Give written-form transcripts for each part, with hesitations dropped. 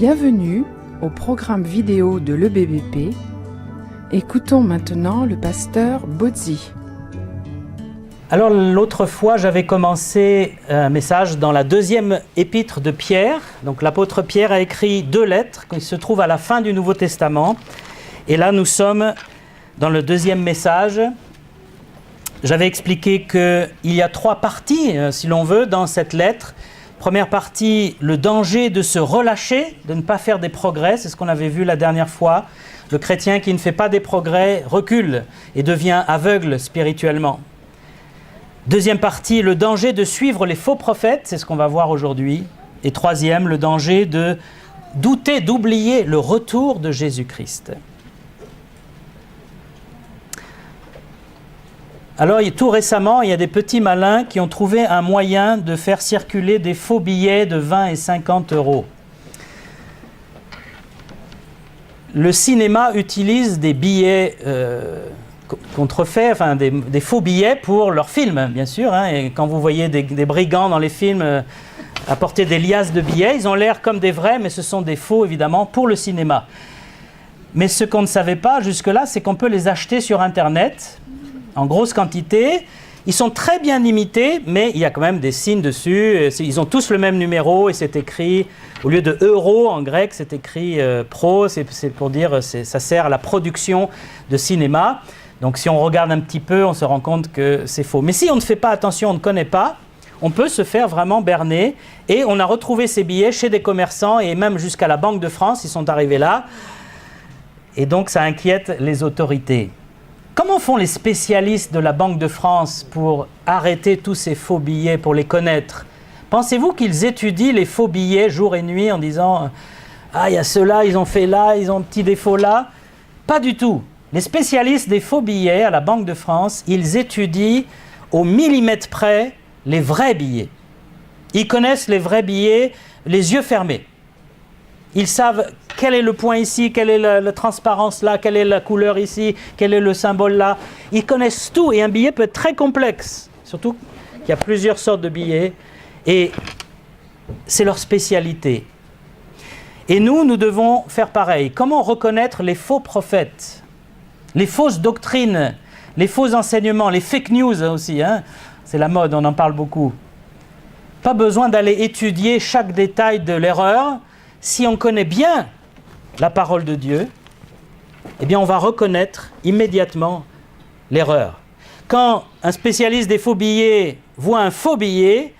Bienvenue au programme vidéo de l'EBBP. Écoutons maintenant le pasteur Bozzi. Alors l'autre fois, j'avais commencé un message dans la deuxième épître de Pierre. Donc l'apôtre Pierre a écrit 2 lettres qui se trouvent à la fin du Nouveau Testament. Et là, nous sommes dans le deuxième message. J'avais expliqué qu'il y a 3 parties, si l'on veut, dans cette lettre. Première partie, le danger de se relâcher, de ne pas faire des progrès. C'est ce qu'on avait vu la dernière fois. Le chrétien qui ne fait pas des progrès recule et devient aveugle spirituellement. Deuxième partie, le danger de suivre les faux prophètes, c'est ce qu'on va voir aujourd'hui. Et troisième, le danger de douter, d'oublier le retour de Jésus-Christ. Alors, tout récemment, il y a des petits malins qui ont trouvé un moyen de faire circuler des faux billets de 20 et 50 euros. Le cinéma utilise des billets contrefaits, enfin des faux billets pour leurs films, bien sûr. Et quand vous voyez des brigands dans les films apporter des liasses de billets, ils ont l'air comme des vrais, mais ce sont des faux, évidemment, pour le cinéma. Mais ce qu'on ne savait pas jusque-là, c'est qu'on peut les acheter sur Internet en grosse quantité. Ils sont très bien imités, mais il y a quand même des signes dessus. Ils ont tous le même numéro et c'est écrit, au lieu de euro en grec, c'est écrit pro, c'est pour dire ça sert à la production de cinéma. Donc si on regarde un petit peu, on se rend compte que c'est faux. Mais si on ne fait pas attention, on ne connaît pas, on peut se faire vraiment berner. Et on a retrouvé ces billets chez des commerçants et même jusqu'à la Banque de France, ils sont arrivés là. Et donc ça inquiète les autorités. Comment font les spécialistes de la Banque de France pour arrêter tous ces faux billets, pour les connaître? Pensez-vous qu'ils étudient les faux billets jour et nuit en disant « Ah, il y a ceux-là, ils ont fait là, ils ont un petit défaut là » Pas du tout. Les spécialistes des faux billets à la Banque de France, ils étudient au millimètre près les vrais billets. Ils connaissent les vrais billets les yeux fermés. Ils savent quel est le point ici, quelle est la transparence là, quelle est la couleur ici, quel est le symbole là. Ils connaissent tout et un billet peut être très complexe, surtout qu'il y a plusieurs sortes de billets et c'est leur spécialité. Et nous devons faire pareil. Comment reconnaître les faux prophètes, les fausses doctrines, les faux enseignements, les fake news aussi, c'est la mode, on en parle beaucoup. Pas besoin d'aller étudier chaque détail de l'erreur. Si on connaît bien la parole de Dieu, eh bien on va reconnaître immédiatement l'erreur. Quand un spécialiste des faux billets voit un faux billet,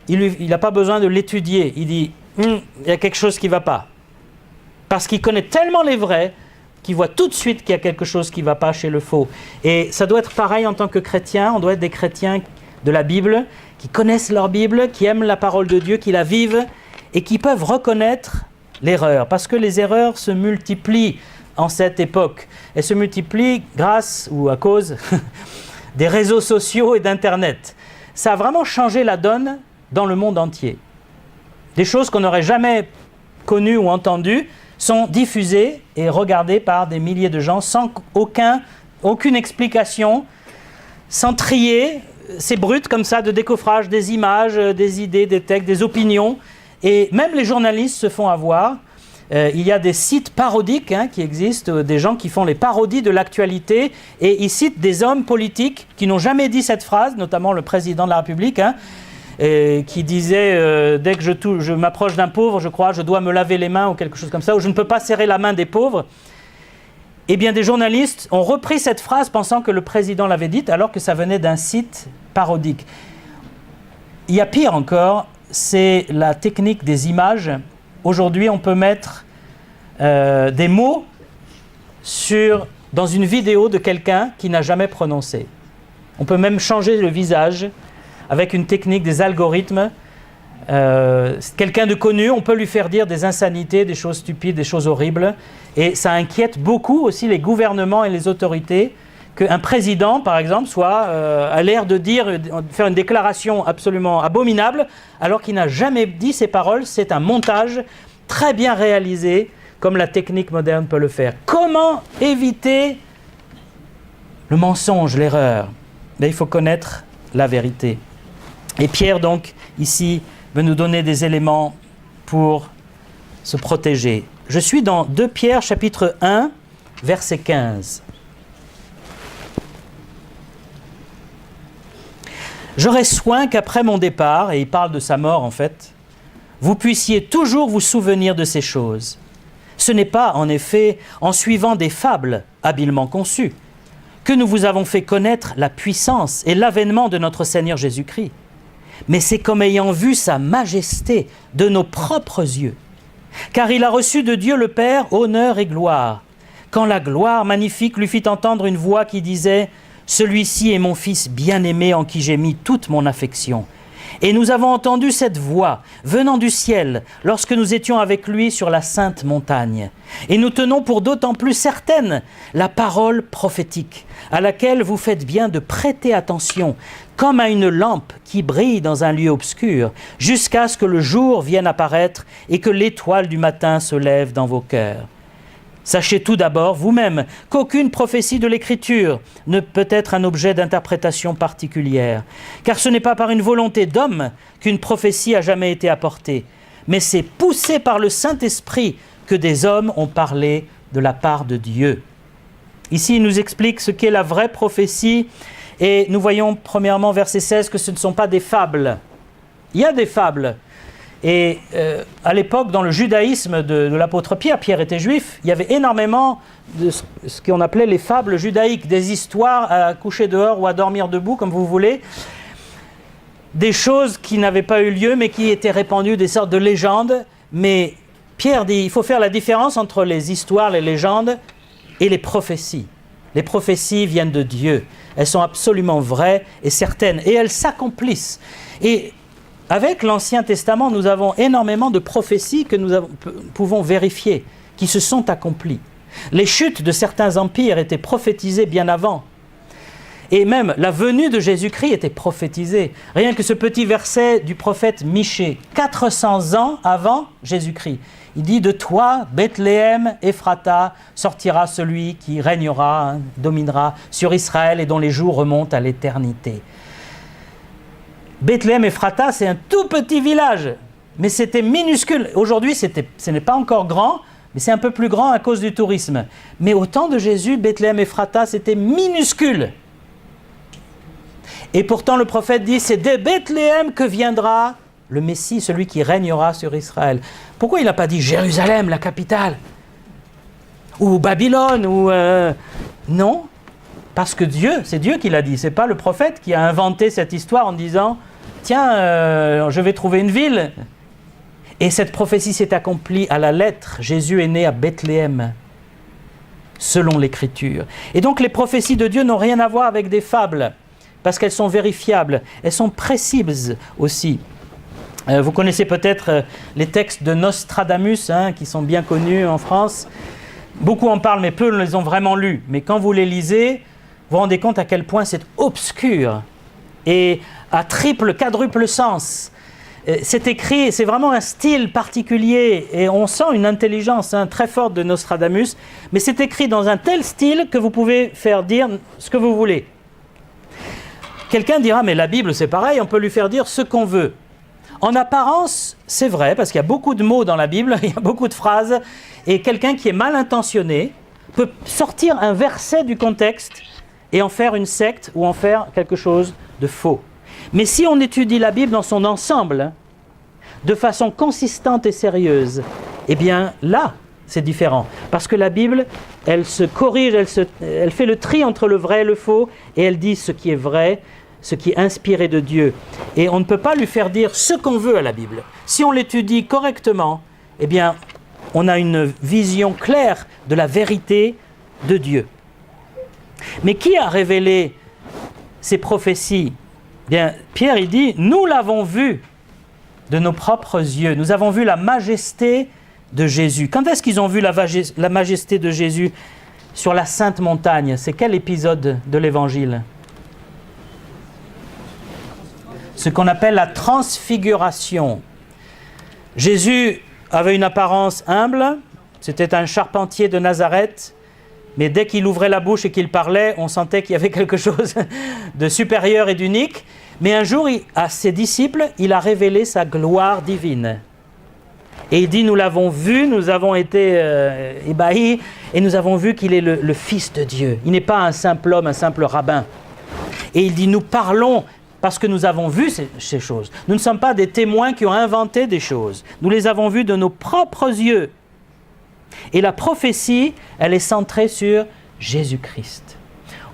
il n'a pas besoin de l'étudier. Il dit « il y a quelque chose qui ne va pas ». Parce qu'il connaît tellement les vrais qu'il voit tout de suite qu'il y a quelque chose qui ne va pas chez le faux. Et ça doit être pareil en tant que chrétien. On doit être des chrétiens de la Bible, qui connaissent leur Bible, qui aiment la parole de Dieu, qui la vivent, et qui peuvent reconnaître l'erreur, parce que les erreurs se multiplient en cette époque. Elles se multiplient grâce ou à cause des réseaux sociaux et d'Internet. Ça a vraiment changé la donne dans le monde entier. Des choses qu'on n'aurait jamais connues ou entendues sont diffusées et regardées par des milliers de gens sans aucune explication, sans trier. C'est brut comme ça, de décoffrage, des images, des idées, des textes, des opinions. Et même les journalistes se font avoir. Il y a des sites parodiques qui existent, des gens qui font les parodies de l'actualité, et ils citent des hommes politiques qui n'ont jamais dit cette phrase, notamment le président de la République, qui disait dès que je m'approche d'un pauvre, je crois, je dois me laver les mains ou quelque chose comme ça, ou je ne peux pas serrer la main des pauvres. Eh bien, des journalistes ont repris cette phrase pensant que le président l'avait dite, alors que ça venait d'un site parodique. Il y a pire encore, c'est la technique des images. Aujourd'hui, on peut mettre des mots dans une vidéo de quelqu'un qui n'a jamais prononcé. On peut même changer le visage avec une technique des algorithmes. Quelqu'un de connu, on peut lui faire dire des insanités, des choses stupides, des choses horribles. Et ça inquiète beaucoup aussi les gouvernements et les autorités qu'un président, par exemple, a l'air de faire une déclaration absolument abominable, alors qu'il n'a jamais dit ces paroles. C'est un montage très bien réalisé, comme la technique moderne peut le faire. Comment éviter le mensonge, l'erreur? Il faut connaître la vérité. Et Pierre, donc, ici, veut nous donner des éléments pour se protéger. Je suis dans 2 Pierre chapitre 1, verset 15. J'aurai soin qu'après mon départ, et il parle de sa mort en fait, vous puissiez toujours vous souvenir de ces choses. Ce n'est pas, en effet, en suivant des fables habilement conçues, que nous vous avons fait connaître la puissance et l'avènement de notre Seigneur Jésus-Christ. Mais c'est comme ayant vu sa majesté de nos propres yeux. Car il a reçu de Dieu le Père honneur et gloire, quand la gloire magnifique lui fit entendre une voix qui disait « Celui-ci est mon Fils bien-aimé en qui j'ai mis toute mon affection. » Et nous avons entendu cette voix venant du ciel lorsque nous étions avec lui sur la sainte montagne. Et nous tenons pour d'autant plus certaine la parole prophétique, à laquelle vous faites bien de prêter attention, comme à une lampe qui brille dans un lieu obscur, jusqu'à ce que le jour vienne apparaître et que l'étoile du matin se lève dans vos cœurs. Sachez tout d'abord, vous-même, qu'aucune prophétie de l'Écriture ne peut être un objet d'interprétation particulière, car ce n'est pas par une volonté d'homme qu'une prophétie a jamais été apportée, mais c'est poussé par le Saint-Esprit que des hommes ont parlé de la part de Dieu. Ici, il nous explique ce qu'est la vraie prophétie, et nous voyons premièrement, verset 16, que ce ne sont pas des fables. Il y a des fables. Et à l'époque, dans le judaïsme de l'apôtre Pierre, Pierre était juif, il y avait énormément de ce qu'on appelait les fables judaïques, des histoires à coucher dehors ou à dormir debout, comme vous voulez, des choses qui n'avaient pas eu lieu, mais qui étaient répandues, des sortes de légendes. Mais Pierre dit, il faut faire la différence entre les histoires, les légendes et les prophéties. Les prophéties viennent de Dieu, elles sont absolument vraies et certaines, et elles s'accomplissent. Et avec l'Ancien Testament, nous avons énormément de prophéties que nous pouvons vérifier, qui se sont accomplies. Les chutes de certains empires étaient prophétisées bien avant. Et même la venue de Jésus-Christ était prophétisée. Rien que ce petit verset du prophète Michée, 400 ans avant Jésus-Christ. Il dit « De toi, Bethléem, Ephrata, sortira celui qui régnera, dominera sur Israël et dont les jours remontent à l'éternité. » Bethléem Ephrata, c'est un tout petit village, mais c'était minuscule. Aujourd'hui, ce n'est pas encore grand, mais c'est un peu plus grand à cause du tourisme. Mais au temps de Jésus, Bethléem Ephrata, c'était minuscule. Et pourtant, le prophète dit, c'est de Bethléem que viendra le Messie, celui qui régnera sur Israël. Pourquoi il n'a pas dit Jérusalem, la capitale? Ou Babylone, ou... Non, parce que c'est Dieu qui l'a dit. Ce n'est pas le prophète qui a inventé cette histoire en disant « Tiens, je vais trouver une ville ». Et cette prophétie s'est accomplie à la lettre. Jésus est né à Bethléem, selon l'Écriture. Et donc les prophéties de Dieu n'ont rien à voir avec des fables, parce qu'elles sont vérifiables, elles sont précises aussi. Vous connaissez peut-être les textes de Nostradamus, qui sont bien connus en France. Beaucoup en parlent, mais peu les ont vraiment lus. Mais quand vous les lisez, vous vous rendez compte à quel point c'est obscur et à triple, quadruple sens. C'est écrit, c'est vraiment un style particulier et on sent une intelligence très forte de Nostradamus, mais c'est écrit dans un tel style que vous pouvez faire dire ce que vous voulez. Quelqu'un dira, mais la Bible c'est pareil, on peut lui faire dire ce qu'on veut. En apparence, c'est vrai, parce qu'il y a beaucoup de mots dans la Bible, il y a beaucoup de phrases, et quelqu'un qui est mal intentionné peut sortir un verset du contexte et en faire une secte ou en faire quelque chose de faux. Mais si on étudie la Bible dans son ensemble, de façon consistante et sérieuse, eh bien là, c'est différent. Parce que la Bible, elle se corrige, elle fait le tri entre le vrai et le faux, et elle dit ce qui est vrai, ce qui est inspiré de Dieu. Et on ne peut pas lui faire dire ce qu'on veut à la Bible. Si on l'étudie correctement, eh bien, on a une vision claire de la vérité de Dieu. Mais qui a révélé ces prophéties? Bien, Pierre, il dit, nous l'avons vu de nos propres yeux. Nous avons vu la majesté de Jésus. Quand est-ce qu'ils ont vu la majesté de Jésus sur la Sainte Montagne? C'est quel épisode de l'Évangile? Ce qu'on appelle la transfiguration. Jésus avait une apparence humble, c'était un charpentier de Nazareth, mais dès qu'il ouvrait la bouche et qu'il parlait, on sentait qu'il y avait quelque chose de supérieur et d'unique. Mais un jour, à ses disciples, il a révélé sa gloire divine. Et il dit, nous l'avons vu, nous avons été ébahis, et nous avons vu qu'il est le Fils de Dieu. Il n'est pas un simple homme, un simple rabbin. Et il dit, nous parlons parce que nous avons vu ces choses. Nous ne sommes pas des témoins qui ont inventé des choses. Nous les avons vues de nos propres yeux. Et la prophétie, elle est centrée sur Jésus-Christ.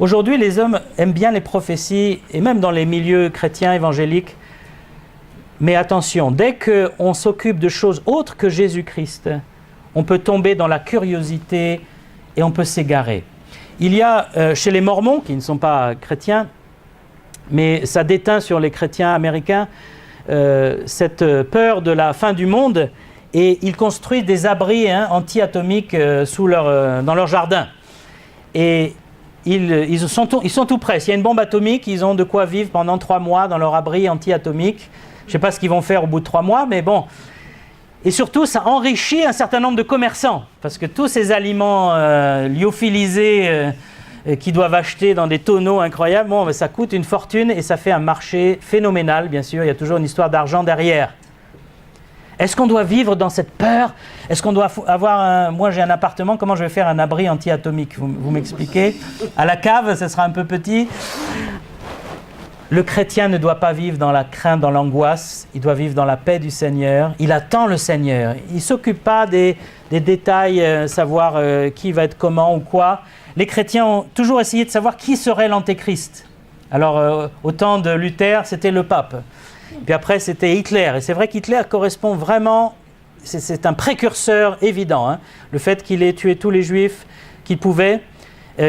Aujourd'hui, les hommes aiment bien les prophéties, et même dans les milieux chrétiens évangéliques. Mais attention, dès qu'on s'occupe de choses autres que Jésus-Christ, on peut tomber dans la curiosité et on peut s'égarer. Il y a chez les Mormons, qui ne sont pas chrétiens, mais ça déteint sur les chrétiens américains, cette peur de la fin du monde, et ils construisent des abris anti-atomiques dans leur jardin. Et ils sont tout prêts. S'il y a une bombe atomique, ils ont de quoi vivre pendant 3 mois dans leur abri anti-atomique. Je ne sais pas ce qu'ils vont faire au bout de 3 mois, mais bon. Et surtout, ça enrichit un certain nombre de commerçants, parce que tous ces aliments lyophilisés qui doivent acheter dans des tonneaux incroyables, bon, ça coûte une fortune et ça fait un marché phénoménal, bien sûr. Il y a toujours une histoire d'argent derrière. Est-ce qu'on doit vivre dans cette peur? Est-ce qu'on doit avoir Moi, j'ai un appartement, comment je vais faire un abri anti-atomique? Vous m'expliquez? À la cave, ce sera un peu petit. Le chrétien ne doit pas vivre dans la crainte, dans l'angoisse. Il doit vivre dans la paix du Seigneur. Il attend le Seigneur. Il ne s'occupe pas des détails, savoir qui va être comment ou quoi. Les chrétiens ont toujours essayé de savoir qui serait l'antéchrist. Alors, au temps de Luther, c'était le pape. Puis après, c'était Hitler. Et c'est vrai qu'Hitler correspond vraiment... C'est un précurseur évident. Le fait qu'il ait tué tous les Juifs qu'il pouvait,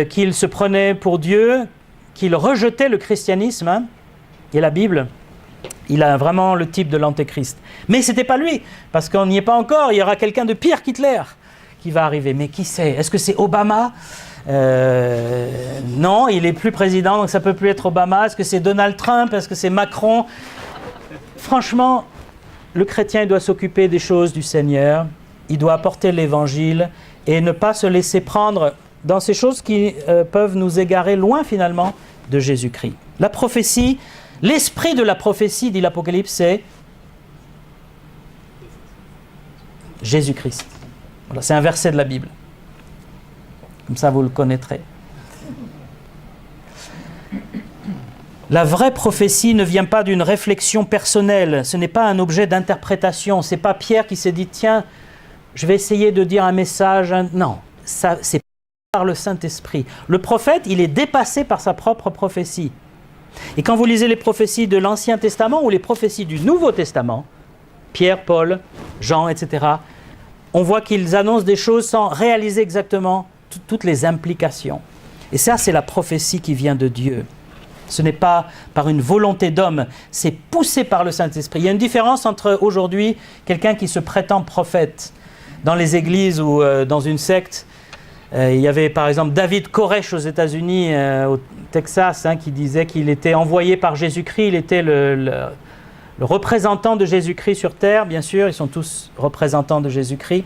qu'il se prenait pour Dieu, qu'il rejetait le christianisme et la Bible. Il a vraiment le type de l'antéchrist. Mais ce n'était pas lui, parce qu'on n'y est pas encore. Il y aura quelqu'un de pire qu'Hitler qui va arriver. Mais qui sait? Est-ce que c'est Obama? Non, il n'est plus président, donc ça ne peut plus être Obama. Est-ce que c'est Donald Trump? Est-ce que c'est Macron? Franchement, le chrétien il doit s'occuper des choses du Seigneur. Il doit apporter l'Évangile et ne pas se laisser prendre dans ces choses qui peuvent nous égarer loin finalement de Jésus-Christ. La prophétie, l'esprit de la prophétie, dit l'Apocalypse, c'est Jésus-Christ. Voilà, c'est un verset de la Bible. Comme ça, vous le connaîtrez. La vraie prophétie ne vient pas d'une réflexion personnelle. Ce n'est pas un objet d'interprétation. Ce n'est pas Pierre qui s'est dit « Tiens, je vais essayer de dire un message. » Non, ça, c'est par le Saint-Esprit. Le prophète, il est dépassé par sa propre prophétie. Et quand vous lisez les prophéties de l'Ancien Testament ou les prophéties du Nouveau Testament, Pierre, Paul, Jean, etc., on voit qu'ils annoncent des choses sans réaliser exactement toutes les implications. Et ça, c'est la prophétie qui vient de Dieu. Ce n'est pas par une volonté d'homme, c'est poussé par le Saint-Esprit. Il y a une différence entre aujourd'hui quelqu'un qui se prétend prophète dans les églises ou dans une secte. Il y avait par exemple David Koresh aux États-Unis, au Texas, qui disait qu'il était envoyé par Jésus-Christ. Il était le représentant de Jésus-Christ sur terre, bien sûr, ils sont tous représentants de Jésus-Christ.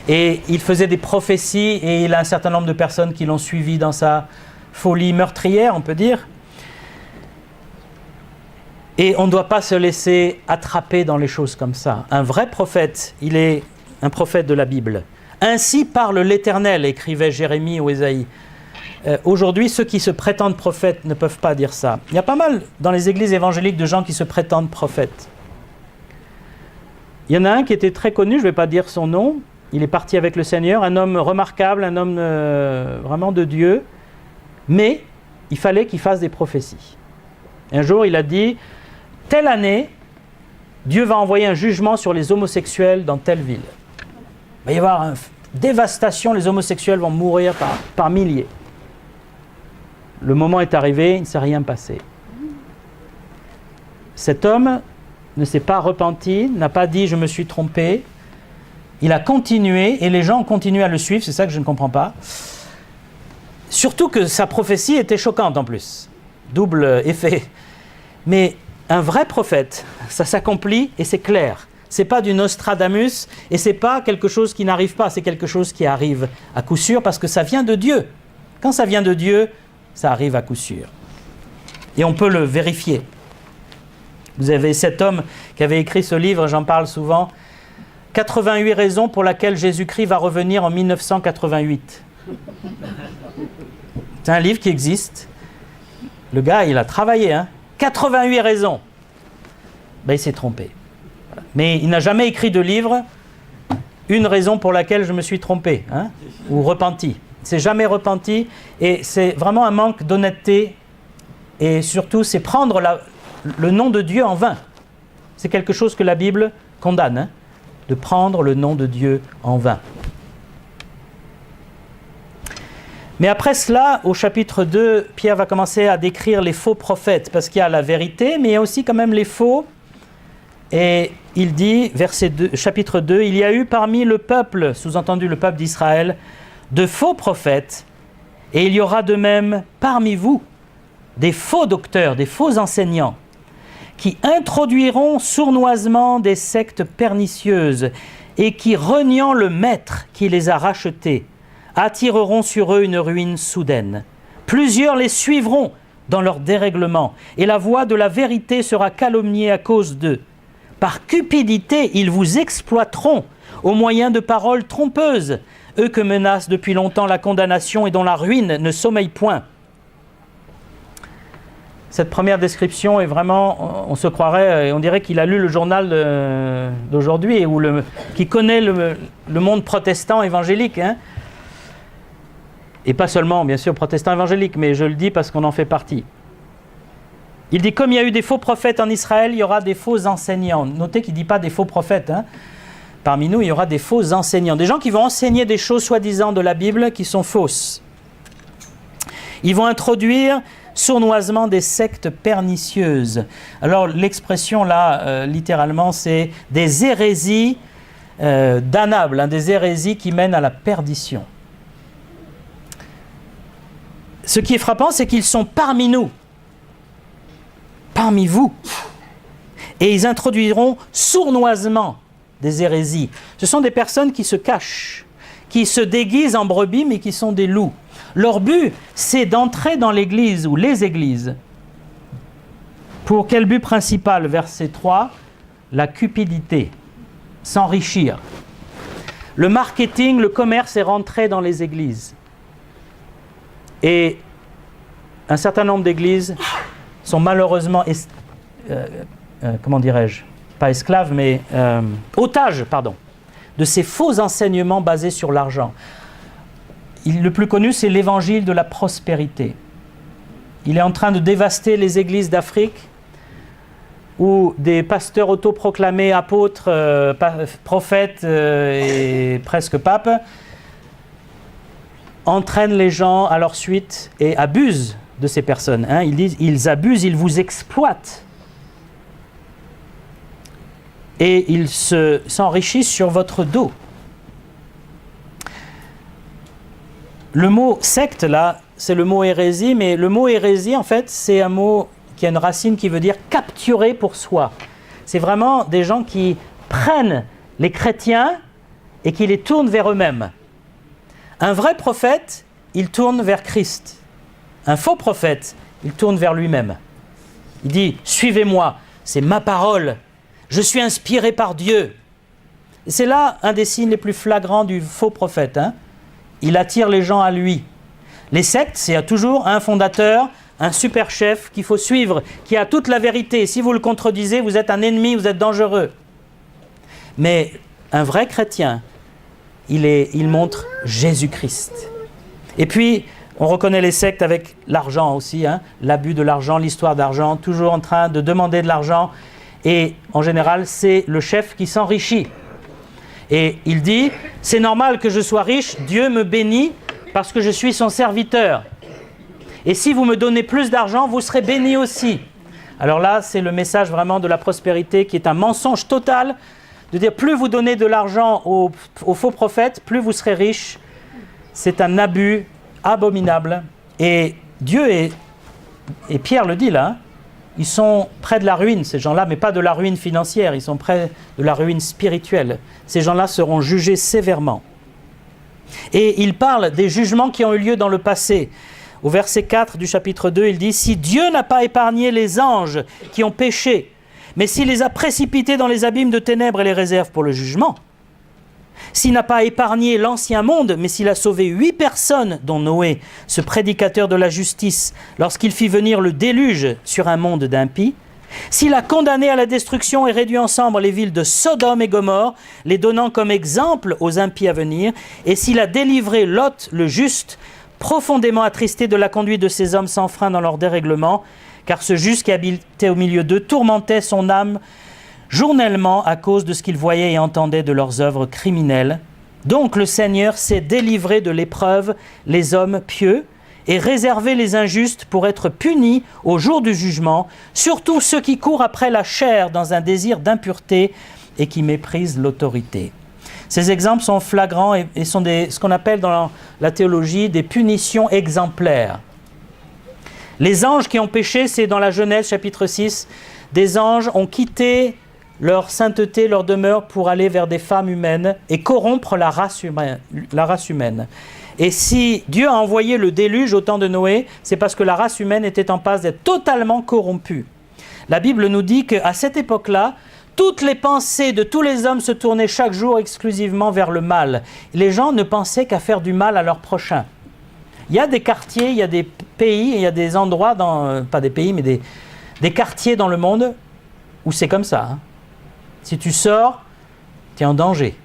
Et il faisait des prophéties et il a un certain nombre de personnes qui l'ont suivi dans sa folie meurtrière, on peut dire. Et on ne doit pas se laisser attraper dans les choses comme ça. Un vrai prophète, il est un prophète de la Bible. Ainsi parle l'Éternel, écrivait Jérémie ou Ésaïe. Aujourd'hui, ceux qui se prétendent prophètes ne peuvent pas dire ça. Il y a pas mal dans les églises évangéliques de gens qui se prétendent prophètes. Il y en a un qui était très connu, je ne vais pas dire son nom, il est parti avec le Seigneur, un homme remarquable, un homme vraiment de Dieu, mais il fallait qu'il fasse des prophéties. Un jour, il a dit, telle année, Dieu va envoyer un jugement sur les homosexuels dans telle ville. Il va y avoir une dévastation, les homosexuels vont mourir par milliers. Le moment est arrivé, il ne s'est rien passé. Cet homme ne s'est pas repenti, n'a pas dit « je me suis trompé ». Il a continué et les gens ont continué à le suivre, c'est ça que je ne comprends pas. Surtout que sa prophétie était choquante en plus. Double effet. Mais un vrai prophète, ça s'accomplit et c'est clair. C'est pas du Nostradamus et c'est pas quelque chose qui n'arrive pas, c'est quelque chose qui arrive à coup sûr parce que ça vient de Dieu. Quand ça vient de Dieu, ça arrive à coup sûr. Et on peut le vérifier. Vous avez cet homme qui avait écrit ce livre, j'en parle souvent, 88 raisons pour lesquelles Jésus-Christ va revenir en 1988. C'est un livre qui existe. Le gars, il a travaillé, hein. 88 raisons. Ben, il s'est trompé. Mais il n'a jamais écrit de livre, une raison pour laquelle je me suis trompé, hein, ou repenti. Il ne s'est jamais repenti, et c'est vraiment un manque d'honnêteté, et surtout, c'est prendre le nom de Dieu en vain. C'est quelque chose que la Bible condamne, hein, de prendre le nom de Dieu en vain. Mais après cela, au chapitre 2, Pierre va commencer à décrire les faux prophètes, parce qu'il y a la vérité, mais il y a aussi quand même les faux. Et il dit, chapitre 2, « Il y a eu parmi le peuple, sous-entendu le peuple d'Israël, de faux prophètes, et il y aura de même parmi vous des faux docteurs, des faux enseignants, qui introduiront sournoisement des sectes pernicieuses, et qui, reniant le maître qui les a rachetés, attireront sur eux une ruine soudaine. Plusieurs les suivront dans leur dérèglement, et la voix de la vérité sera calomniée à cause d'eux. Par cupidité, ils vous exploiteront au moyen de paroles trompeuses, eux que menace depuis longtemps la condamnation et dont la ruine ne sommeille point. » Cette première description est vraiment, on se croirait, on dirait qu'il a lu le journal d'aujourd'hui, ou qui connaît le monde protestant évangélique, hein. Et pas seulement, bien sûr, protestants évangéliques, mais je le dis parce qu'on en fait partie. Il dit, comme il y a eu des faux prophètes en Israël, il y aura des faux enseignants. Notez qu'il ne dit pas des faux prophètes, hein. Parmi nous, il y aura des faux enseignants. Des gens qui vont enseigner des choses soi-disant de la Bible qui sont fausses. Ils vont introduire sournoisement des sectes pernicieuses. Alors l'expression là, littéralement, c'est des hérésies damnables, hein, des hérésies qui mènent à la perdition. Ce qui est frappant, c'est qu'ils sont parmi nous, parmi vous, et ils introduiront sournoisement des hérésies. Ce sont des personnes qui se cachent, qui se déguisent en brebis, mais qui sont des loups. Leur but, c'est d'entrer dans l'église ou les églises. Pour quel but principal? Verset 3, la cupidité, s'enrichir. Le marketing, le commerce est rentré dans les églises. Et un certain nombre d'églises sont malheureusement, comment dirais-je, pas esclaves, mais otages, de ces faux enseignements basés sur l'argent. Le plus connu, c'est l'évangile de la prospérité. Il est en train de dévaster les églises d'Afrique, où des pasteurs autoproclamés apôtres, prophètes et presque papes, entraînent les gens à leur suite et abusent de ces personnes. Hein. Ils disent, ils abusent, ils vous exploitent. Et ils s'enrichissent sur votre dos. Le mot secte, là, c'est le mot hérésie, mais le mot hérésie, en fait, c'est un mot qui a une racine qui veut dire capturer pour soi. C'est vraiment des gens qui prennent les chrétiens et qui les tournent vers eux-mêmes. Un vrai prophète, il tourne vers Christ. Un faux prophète, il tourne vers lui-même. Il dit, suivez-moi, c'est ma parole, je suis inspiré par Dieu. Et c'est là un des signes les plus flagrants du faux prophète, hein. Il attire les gens à lui. Les sectes, c'est toujours un fondateur, un super chef qu'il faut suivre, qui a toute la vérité. Si vous le contredisez, vous êtes un ennemi, vous êtes dangereux. Mais un vrai chrétien, il montre Jésus-Christ. Et puis, on reconnaît les sectes avec l'argent aussi, hein, l'abus de l'argent, l'histoire d'argent, toujours en train de demander de l'argent. Et en général, c'est le chef qui s'enrichit. Et il dit, c'est normal que je sois riche, Dieu me bénit parce que je suis son serviteur. Et si vous me donnez plus d'argent, vous serez béni aussi. Alors là, c'est le message vraiment de la prospérité qui est un mensonge total, de dire plus vous donnez de l'argent aux faux prophètes, plus vous serez riche. C'est un abus abominable. Et Dieu et Pierre le dit là, hein, ils sont près de la ruine, ces gens-là, mais pas de la ruine financière, ils sont près de la ruine spirituelle. Ces gens-là seront jugés sévèrement. Et il parle des jugements qui ont eu lieu dans le passé. Au verset 4 du chapitre 2, il dit « Si Dieu n'a pas épargné les anges qui ont péché, mais s'il les a précipités dans les abîmes de ténèbres et les réserve pour le jugement, s'il n'a pas épargné l'ancien monde, mais s'il a sauvé 8 personnes, dont Noé, ce prédicateur de la justice, lorsqu'il fit venir le déluge sur un monde d'impies, s'il a condamné à la destruction et réduit ensemble les villes de Sodome et Gomorrhe, les donnant comme exemple aux impies à venir, et s'il a délivré Lot, le juste, profondément attristé de la conduite de ces hommes sans frein dans leur dérèglement, car ce juste qui habitait au milieu d'eux tourmentait son âme journellement à cause de ce qu'il voyait et entendait de leurs œuvres criminelles. Donc le Seigneur sait délivrer de l'épreuve les hommes pieux et réserver les injustes pour être punis au jour du jugement, surtout ceux qui courent après la chair dans un désir d'impureté et qui méprisent l'autorité. Ces exemples sont flagrants et sont ce qu'on appelle dans la théologie des punitions exemplaires. Les anges qui ont péché, c'est dans la Genèse chapitre 6, des anges ont quitté leur sainteté, leur demeure pour aller vers des femmes humaines et corrompre la race humaine. Et si Dieu a envoyé le déluge au temps de Noé, c'est parce que la race humaine était en passe d'être totalement corrompue. La Bible nous dit qu'à cette époque-là, toutes les pensées de tous les hommes se tournaient chaque jour exclusivement vers le mal. Les gens ne pensaient qu'à faire du mal à leur prochain. Il y a des quartiers, il y a des pays, il y a des endroits, pas des pays, mais des quartiers dans le monde où c'est comme ça. Hein. Si tu sors, tu es en danger.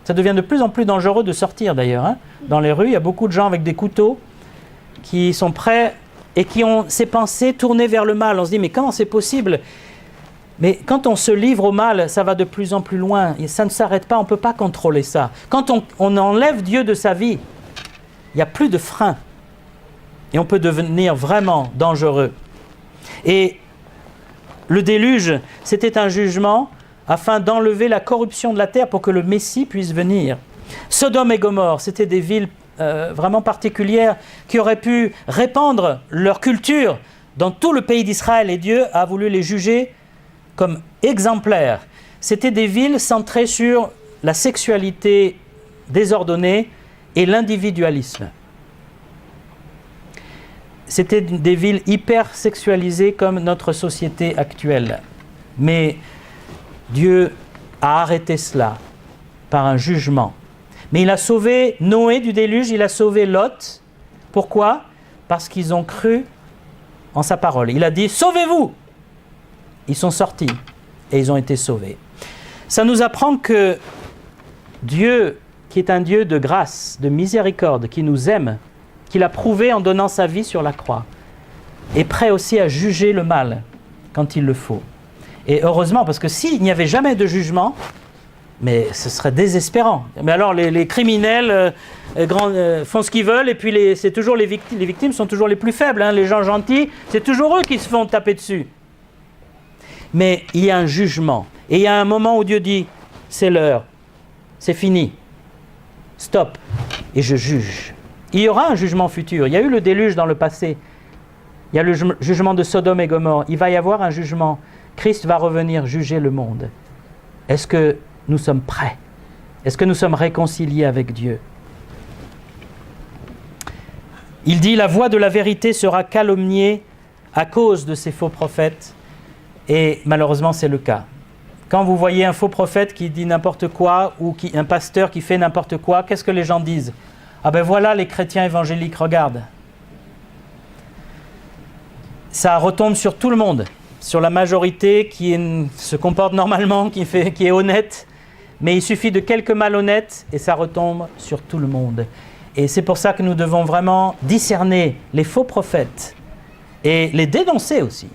Ça devient de plus en plus dangereux de sortir d'ailleurs. Hein. Dans les rues, il y a beaucoup de gens avec des couteaux qui sont prêts et qui ont ces pensées tournées vers le mal. On se dit, mais comment c'est possible ? Mais quand on se livre au mal, ça va de plus en plus loin. Et ça ne s'arrête pas, on ne peut pas contrôler ça. Quand on enlève Dieu de sa vie, il n'y a plus de frein. Et on peut devenir vraiment dangereux. Et le déluge, c'était un jugement afin d'enlever la corruption de la terre pour que le Messie puisse venir. Sodome et Gomorrhe, c'était des villes vraiment particulières qui auraient pu répandre leur culture dans tout le pays d'Israël. Et Dieu a voulu les juger comme exemplaires. C'était des villes centrées sur la sexualité désordonnée et l'individualisme. C'était des villes hyper sexualisées comme notre société actuelle. Mais Dieu a arrêté cela par un jugement. Mais il a sauvé Noé du déluge, il a sauvé Lot. Pourquoi ? Parce qu'ils ont cru en sa parole. Il a dit « Sauvez-vous !» Ils sont sortis et ils ont été sauvés. Ça nous apprend que Dieu, qui est un Dieu de grâce, de miséricorde, qui nous aime, qu'il a prouvé en donnant sa vie sur la croix, est prêt aussi à juger le mal quand il le faut. Et heureusement, parce que s'il n'y avait jamais de jugement, mais ce serait désespérant. Mais alors les criminels font ce qu'ils veulent et puis c'est toujours les victimes sont toujours les plus faibles. Hein. Les gens gentils, c'est toujours eux qui se font taper dessus. Mais il y a un jugement. Et il y a un moment où Dieu dit, c'est l'heure, c'est fini, stop, et je juge. Il y aura un jugement futur. Il y a eu le déluge dans le passé. Il y a le jugement de Sodome et Gomorrhe. Il va y avoir un jugement. Christ va revenir juger le monde. Est-ce que nous sommes prêts ? Est-ce que nous sommes réconciliés avec Dieu ? Il dit, la voix de la vérité sera calomniée à cause de ces faux prophètes. Et malheureusement, c'est le cas. Quand vous voyez un faux prophète qui dit n'importe quoi ou un pasteur qui fait n'importe quoi, qu'est-ce que les gens disent ? Ah ben voilà les chrétiens évangéliques, regarde. Ça retombe sur tout le monde, sur la majorité qui se comporte normalement, qui est honnête, mais il suffit de quelques malhonnêtes et ça retombe sur tout le monde. Et c'est pour ça que nous devons vraiment discerner les faux prophètes et les dénoncer aussi.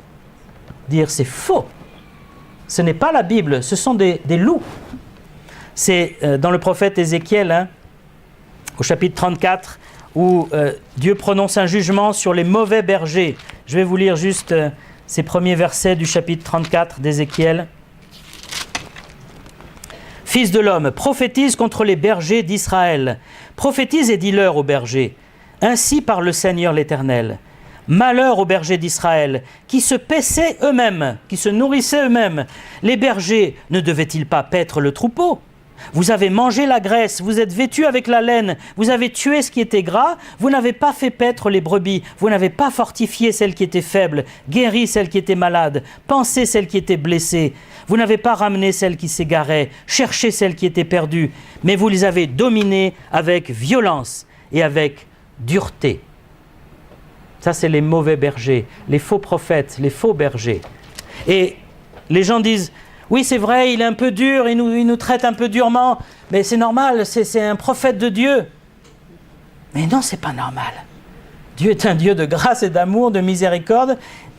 Dire c'est faux, ce n'est pas la Bible, ce sont des loups. C'est dans le prophète Ézéchiel, hein, au chapitre 34, où Dieu prononce un jugement sur les mauvais bergers. Je vais vous lire juste ces premiers versets du chapitre 34 d'Ézéchiel. « Fils de l'homme, prophétise contre les bergers d'Israël. Prophétise et dis-leur aux bergers. Ainsi parle le Seigneur l'Éternel. Malheur aux bergers d'Israël, qui se paissaient eux-mêmes, qui se nourrissaient eux-mêmes. Les bergers ne devaient-ils pas paître le troupeau ? Vous avez mangé la graisse, vous êtes vêtus avec la laine, vous avez tué ce qui était gras, vous n'avez pas fait paître les brebis, vous n'avez pas fortifié celle qui était faible, guéri celle qui était malade, pansé celle qui était blessée. Vous n'avez pas ramené celle qui s'égarait, cherché celle qui était perdue, mais vous les avez dominées avec violence et avec dureté. Ça, c'est les mauvais bergers, les faux prophètes, les faux bergers. Et les gens disent, oui, c'est vrai, il est un peu dur, il nous traite un peu durement, mais c'est normal, c'est un prophète de Dieu. Mais non, c'est pas normal. Dieu est un Dieu de grâce et d'amour, de miséricorde.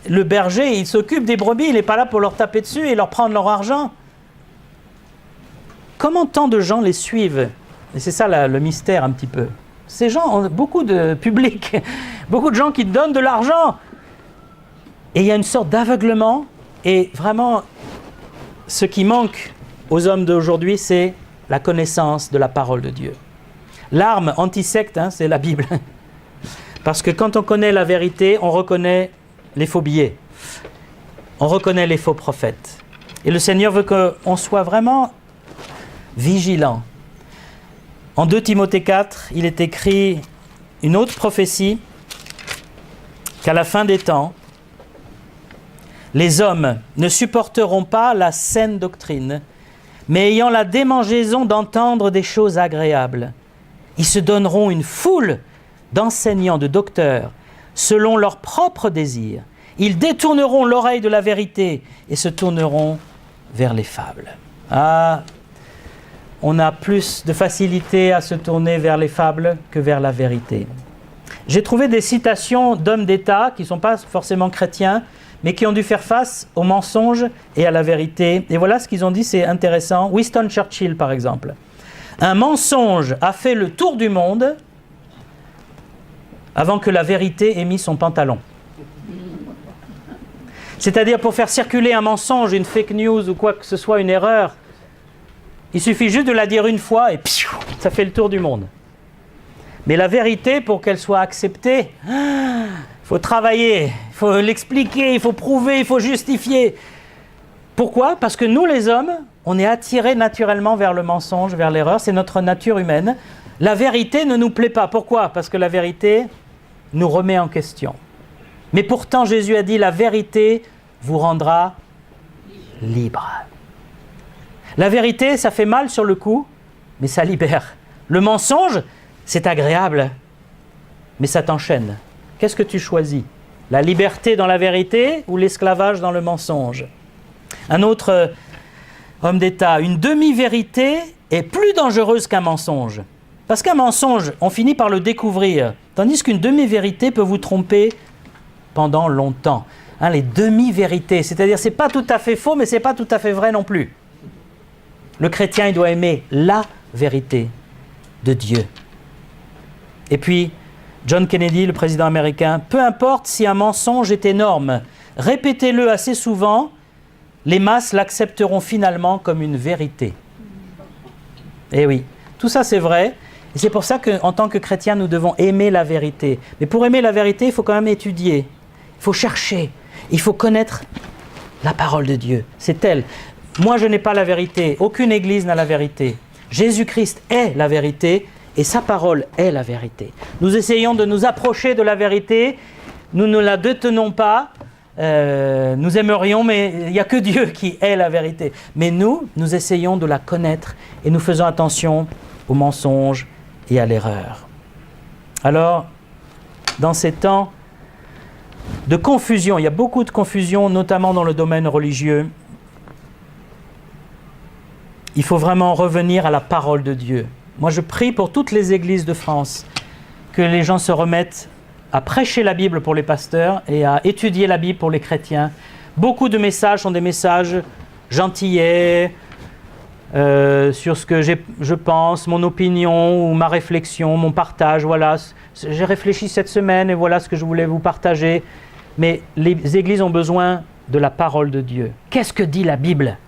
Le berger, il s'occupe des brebis, il n'est pas là pour leur taper dessus et leur prendre leur argent. Comment tant de gens les suivent? Et c'est ça le mystère un petit peu. Ces gens ont beaucoup de public, beaucoup de gens qui donnent de l'argent. Et il y a une sorte d'aveuglement. Et vraiment, ce qui manque aux hommes d'aujourd'hui, c'est la connaissance de la parole de Dieu. L'arme anti-secte, c'est la Bible. Parce que quand on connaît la vérité, on reconnaît les faux billets. On reconnaît les faux prophètes. Et le Seigneur veut qu'on soit vraiment vigilant. En 2 Timothée 4, il est écrit une autre prophétie qu'à la fin des temps, les hommes ne supporteront pas la saine doctrine, mais ayant la démangeaison d'entendre des choses agréables. Ils se donneront une foule d'enseignants, de docteurs, selon leurs propres désirs. Ils détourneront l'oreille de la vérité et se tourneront vers les fables. Ah, on a plus de facilité à se tourner vers les fables que vers la vérité. J'ai trouvé des citations d'hommes d'État qui ne sont pas forcément chrétiens, mais qui ont dû faire face au mensonge et à la vérité. Et voilà ce qu'ils ont dit, c'est intéressant. Winston Churchill, par exemple. Un mensonge a fait le tour du monde avant que la vérité ait mis son pantalon. C'est-à-dire, pour faire circuler un mensonge, une fake news ou quoi que ce soit, une erreur, il suffit juste de la dire une fois et piou, ça fait le tour du monde. Mais la vérité, pour qu'elle soit acceptée, il faut travailler, il faut l'expliquer, il faut prouver, il faut justifier. Pourquoi? Parce que nous, les hommes, on est attirés naturellement vers le mensonge, vers l'erreur, c'est notre nature humaine. La vérité ne nous plaît pas. Pourquoi? Parce que la vérité nous remet en question. Mais pourtant, Jésus a dit, la vérité vous rendra libre. La vérité, ça fait mal sur le coup, mais ça libère. Le mensonge, c'est agréable, mais ça t'enchaîne. Qu'est-ce que tu choisis? La liberté dans la vérité ou l'esclavage dans le mensonge? Un autre homme d'État, une demi-vérité est plus dangereuse qu'un mensonge. Parce qu'un mensonge, on finit par le découvrir, tandis qu'une demi-vérité peut vous tromper pendant longtemps. Les demi-vérités, c'est-à-dire c'est pas tout à fait faux, mais c'est pas tout à fait vrai non plus. Le chrétien, il doit aimer la vérité de Dieu. Et puis, John Kennedy, le président américain, peu importe si un mensonge est énorme, répétez-le assez souvent, les masses l'accepteront finalement comme une vérité. Eh oui, tout ça c'est vrai. Et c'est pour ça qu'en tant que chrétiens, nous devons aimer la vérité. Mais pour aimer la vérité, il faut quand même étudier. Il faut chercher. Il faut connaître la parole de Dieu. C'est elle. Moi, je n'ai pas la vérité. Aucune église n'a la vérité. Jésus-Christ est la vérité et sa parole est la vérité. Nous essayons de nous approcher de la vérité. Nous ne la détenons pas. Nous aimerions, mais il n'y a que Dieu qui est la vérité. Mais nous essayons de la connaître et nous faisons attention aux mensonges et à l'erreur. Alors, dans ces temps de confusion, il y a beaucoup de confusion, notamment dans le domaine religieux, il faut vraiment revenir à la parole de Dieu. Moi, je prie pour toutes les églises de France, que les gens se remettent à prêcher la Bible pour les pasteurs et à étudier la Bible pour les chrétiens. Beaucoup de messages sont des messages gentillets, sur ce que je pense, mon opinion ou ma réflexion, mon partage. Voilà, j'ai réfléchi cette semaine et voilà ce que je voulais vous partager. Mais les églises ont besoin de la parole de Dieu. Qu'est-ce que dit la Bible ?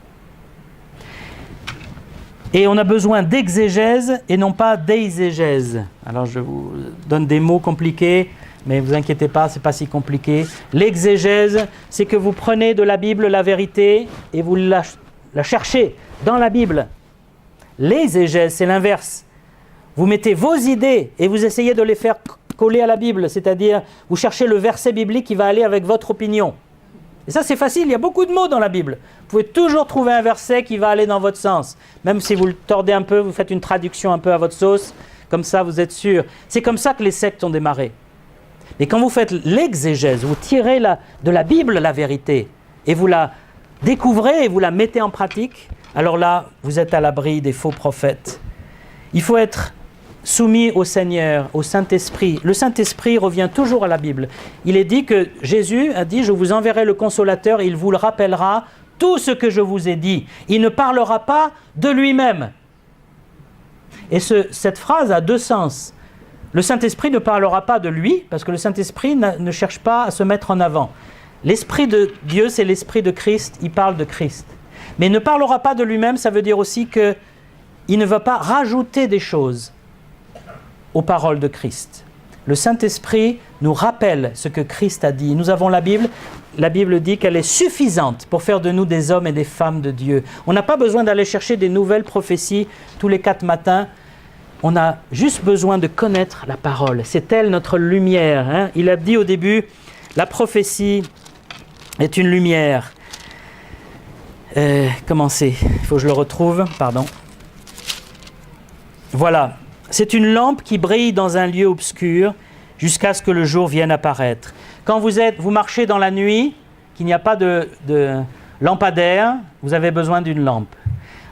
Et on a besoin d'exégèse et non pas d'eiségèse. Alors je vous donne des mots compliqués, mais ne vous inquiétez pas, ce n'est pas si compliqué. L'exégèse, c'est que vous prenez de la Bible la vérité et vous la cherchez dans la Bible. L'exégèse, c'est l'inverse. Vous mettez vos idées et vous essayez de les faire coller à la Bible, c'est-à-dire vous cherchez le verset biblique qui va aller avec votre opinion. Et ça, c'est facile, il y a beaucoup de mots dans la Bible. Vous pouvez toujours trouver un verset qui va aller dans votre sens. Même si vous le tordez un peu, vous faites une traduction un peu à votre sauce, comme ça vous êtes sûr. C'est comme ça que les sectes ont démarré. Mais quand vous faites l'exégèse, vous tirez de la Bible la vérité, et vous la découvrez et vous la mettez en pratique, alors là, vous êtes à l'abri des faux prophètes. Il faut être soumis au Seigneur, au Saint-Esprit. Le Saint-Esprit revient toujours à la Bible. Il est dit que Jésus a dit « Je vous enverrai le Consolateur, il vous le rappellera tout ce que je vous ai dit. Il ne parlera pas de lui-même. » Et cette phrase a deux sens. Le Saint-Esprit ne parlera pas de lui, parce que le Saint-Esprit ne cherche pas à se mettre en avant. L'Esprit de Dieu, c'est l'Esprit de Christ, il parle de Christ. Mais il ne parlera pas de lui-même, ça veut dire aussi qu'il ne va pas rajouter des choses aux paroles de Christ. Le Saint-Esprit nous rappelle ce que Christ a dit. Nous avons la Bible dit qu'elle est suffisante pour faire de nous des hommes et des femmes de Dieu. On n'a pas besoin d'aller chercher des nouvelles prophéties tous les 4 matins. On a juste besoin de connaître la parole. C'est elle notre lumière. Hein? Il a dit au début, la prophétie est une lumière. Comment c'est ? Il faut que je le retrouve, pardon. Voilà. C'est une lampe qui brille dans un lieu obscur jusqu'à ce que le jour vienne apparaître. Quand vous marchez dans la nuit, qu'il n'y a pas de lampadaire, vous avez besoin d'une lampe.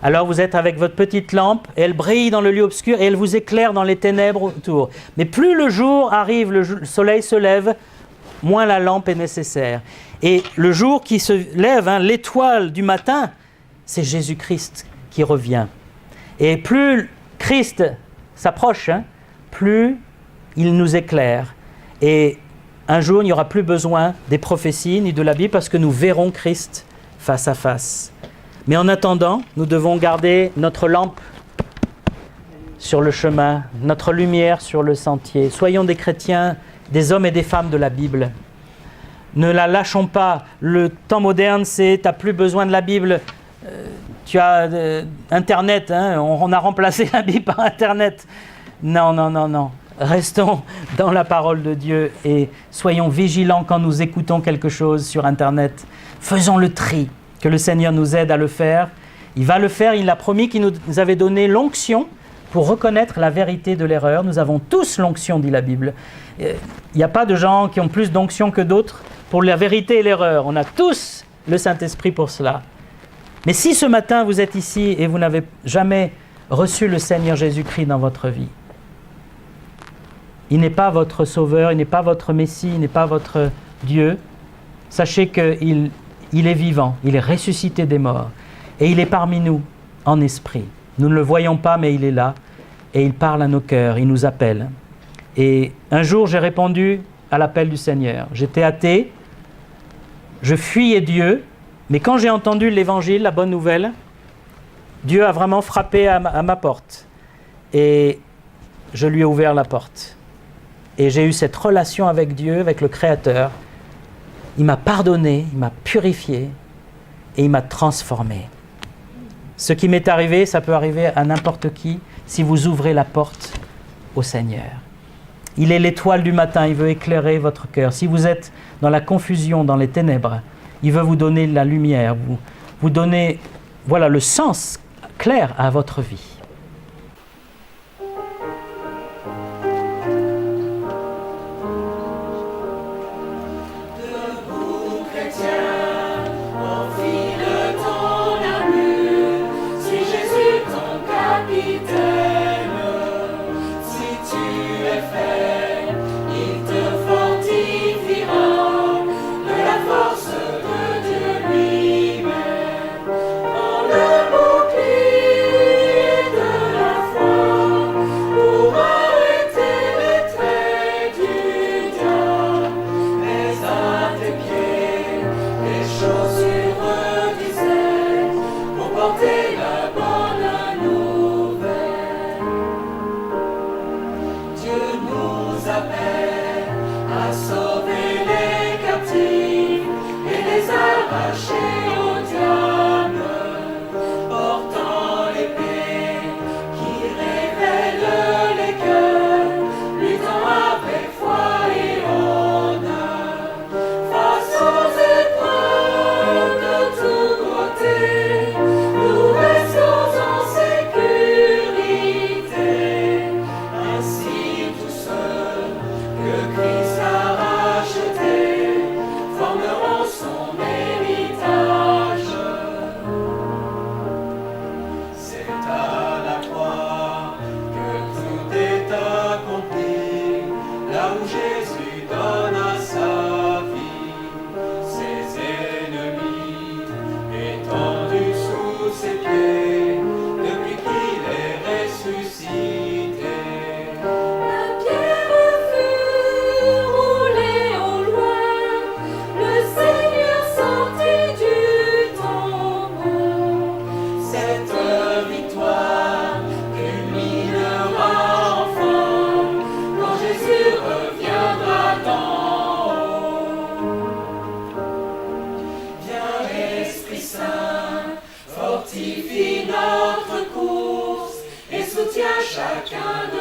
Alors vous êtes avec votre petite lampe, et elle brille dans le lieu obscur et elle vous éclaire dans les ténèbres autour. Mais plus le jour arrive, le soleil se lève, moins la lampe est nécessaire. Et le jour qui se lève, l'étoile du matin, c'est Jésus-Christ qui revient. Et plus Christ s'approche, plus il nous éclaire. Et un jour, il n'y aura plus besoin des prophéties ni de la Bible parce que nous verrons Christ face à face. Mais en attendant, nous devons garder notre lampe sur le chemin, notre lumière sur le sentier. Soyons des chrétiens, des hommes et des femmes de la Bible. Ne la lâchons pas. Le temps moderne, c'est « tu n'as plus besoin de la Bible ». Tu as Internet, on a remplacé la Bible par Internet. Non. Restons dans la parole de Dieu et soyons vigilants quand nous écoutons quelque chose sur Internet. Faisons le tri, que le Seigneur nous aide à le faire. Il va le faire, il a promis qu'il nous avait donné l'onction pour reconnaître la vérité de l'erreur. Nous avons tous l'onction, dit la Bible. Il n'y a pas de gens qui ont plus d'onction que d'autres pour la vérité et l'erreur. On a tous le Saint-Esprit pour cela. Mais si ce matin vous êtes ici et vous n'avez jamais reçu le Seigneur Jésus-Christ dans votre vie, il n'est pas votre Sauveur, il n'est pas votre Messie, il n'est pas votre Dieu, sachez qu'il est vivant, il est ressuscité des morts et il est parmi nous en esprit. Nous ne le voyons pas, mais il est là et il parle à nos cœurs, il nous appelle. Et un jour, j'ai répondu à l'appel du Seigneur. J'étais athée, je fuyais Dieu. Mais quand j'ai entendu l'évangile, la bonne nouvelle, Dieu a vraiment frappé à ma porte. Et je lui ai ouvert la porte. Et j'ai eu cette relation avec Dieu, avec le Créateur. Il m'a pardonné, il m'a purifié et il m'a transformé. Ce qui m'est arrivé, ça peut arriver à n'importe qui si vous ouvrez la porte au Seigneur. Il est l'étoile du matin, il veut éclairer votre cœur. Si vous êtes dans la confusion, dans les ténèbres, il veut vous donner la lumière, vous donner le sens clair à votre vie. Le bouclier fortifie notre course et soutient chacun de